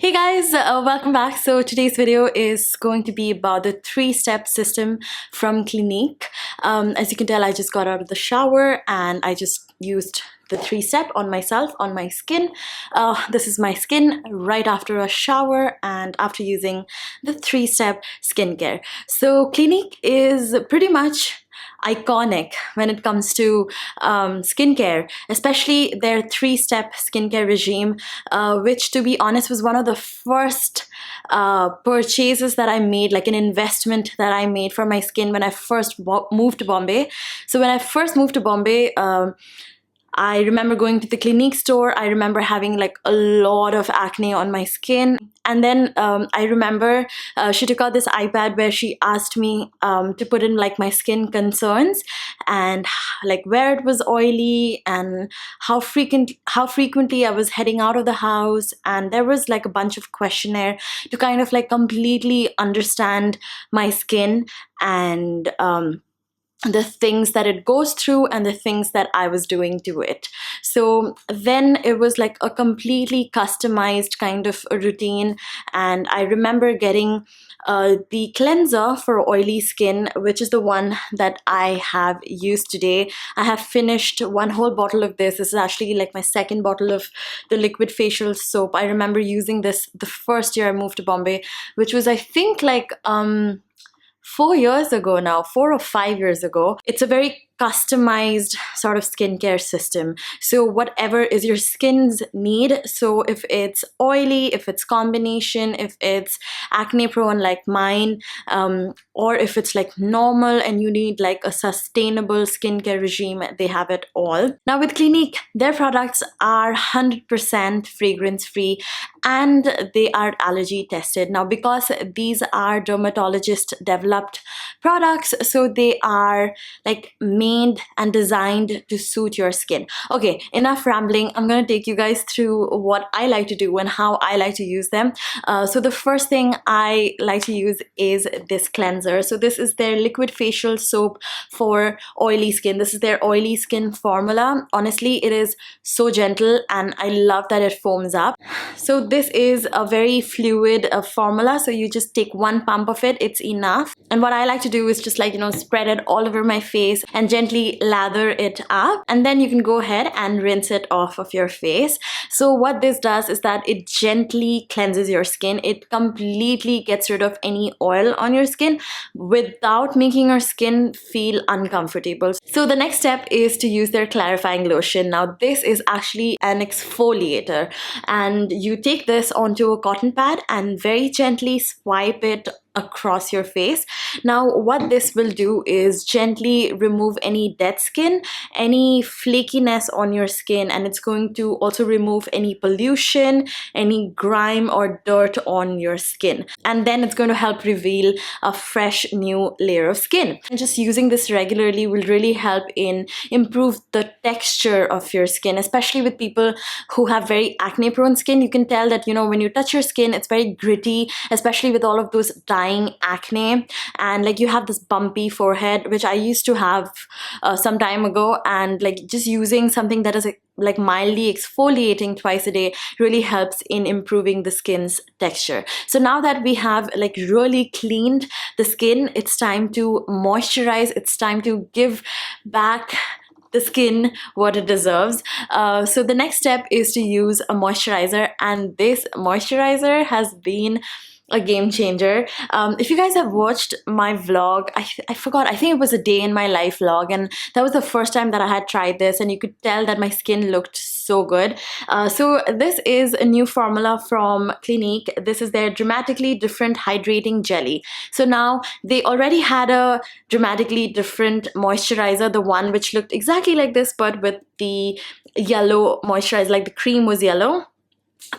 Hey guys, welcome back. So today's video is going to be about the 3-step system from Clinique. As you can tell, I just got out of the shower and I just used the 3-step on myself, on my skin. This is my skin right after a shower and after using the 3-step skincare. So Clinique is pretty much iconic when it comes to skincare, especially their 3-step skincare regime, which, to be honest, was one of the first purchases that I made, like an investment that I made for my skin when I first moved to Bombay. So when I first moved to Bombay, I remember going to the Clinique store. I remember having like a lot of acne on my skin. And then I remember she took out this iPad where she asked me to put in like my skin concerns and like where it was oily and how frequently I was heading out of the house. And there was like a bunch of questionnaire to kind of like completely understand my skin and the things that it goes through and the things that I was doing to it. So then it was like a completely customized kind of a routine, and I remember getting the cleanser for oily skin, which is the one that I have used today. I have finished one whole bottle of this. This is actually like my second bottle of the liquid facial soap. I remember using this the first year I moved to Bombay, which was, I think, like 4 years ago now, 4 or 5 years ago. It's a very customized sort of skincare system. So whatever is your skin's need, so if it's oily, if it's combination, if it's acne prone like mine, or if it's like normal and you need like a sustainable skincare regime, they have it all. Now with Clinique, their products are 100% fragrance free and they are allergy tested. Now because these are dermatologist developed products, so they are like made and designed to suit your skin. Okay, enough rambling. I'm gonna take you guys through what I like to do and how I like to use them. So the first thing I like to use is this cleanser. So this is their liquid facial soap for oily skin. This is their oily skin formula. Honestly, it is so gentle and I love that it foams up. So this is a very fluid formula, so you just take one pump of it, it's enough. And what I like to do is just like, spread it all over my face and gently lather it up, and then you can go ahead and rinse it off of your face. So what this does is that it gently cleanses your skin. It completely gets rid of any oil on your skin without making your skin feel uncomfortable. So the next step is to use their clarifying lotion. Now this is actually an exfoliator, and you take this onto a cotton pad and very gently swipe it across your face. Now what this will do is gently remove any dead skin, any flakiness on your skin, and it's going to also remove any pollution, any grime or dirt on your skin, and then it's going to help reveal a fresh new layer of skin. And just using this regularly will really help in improve the texture of your skin, especially with people who have very acne prone skin. You can tell that when you touch your skin, it's very gritty, especially with all of those dying acne, and like you have this bumpy forehead, which I used to have some time ago, and like just using something that is like mildly exfoliating twice a day really helps in improving the skin's texture. So now that we have like really cleaned the skin, it's time to moisturize. It's time to give back the skin what it deserves. So the next step is to use a moisturizer, and this moisturizer has been a game changer. If you guys have watched my vlog, I forgot, I think it was a day in my life vlog, and that was the first time that I had tried this, and you could tell that my skin looked so good. So this is a new formula from Clinique. This is their dramatically different hydrating jelly. So now they already had a dramatically different moisturizer, the one which looked exactly like this but with the yellow moisturizer, like the cream was yellow.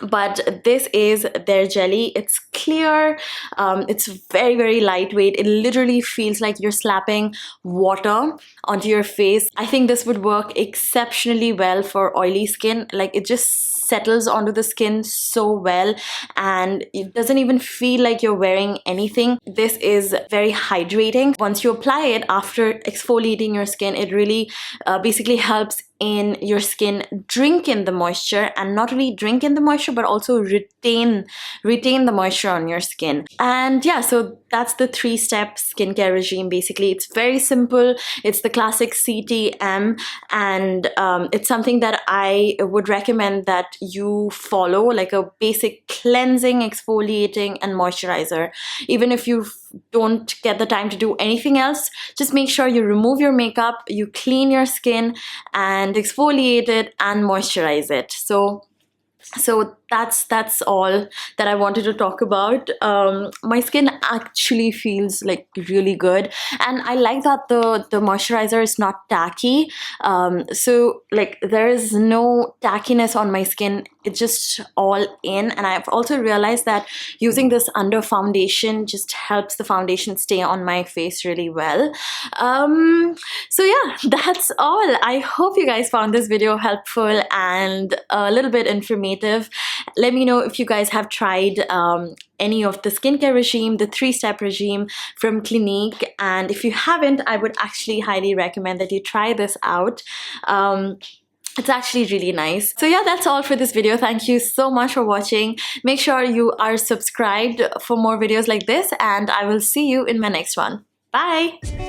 But this is their jelly. It's clear, it's very lightweight. It literally feels like you're slapping water onto your face. I think this would work exceptionally well for oily skin. Like it just settles onto the skin so well, and it doesn't even feel like you're wearing anything. This is very hydrating. Once you apply it after exfoliating your skin, it really basically helps in your skin drink in the moisture, and not only drink in the moisture but also retain the moisture on your skin. And yeah, so that's the 3-step skincare regime. Basically, it's very simple. It's the classic CTM, and it's something that I would recommend that you follow, like a basic cleansing, exfoliating, and moisturizer. Even if you don't get the time to do anything else, just make sure you remove your makeup, you clean your skin and exfoliate it and moisturize it. So that's all that I wanted to talk about. My skin actually feels like really good, and I like that the moisturizer is not tacky. So like there is no tackiness on my skin. It's just all in. And I've also realized that using this under foundation just helps the foundation stay on my face really well. So yeah, that's all. I hope you guys found this video helpful and a little bit informative. Let me know if you guys have tried any of the skincare regime, the 3-step regime from Clinique. And if you haven't, I would actually highly recommend that you try this out. It's actually really nice. So yeah, that's all for this video. Thank you so much for watching. Make sure you are subscribed for more videos like this, and I will see you in my next one. Bye!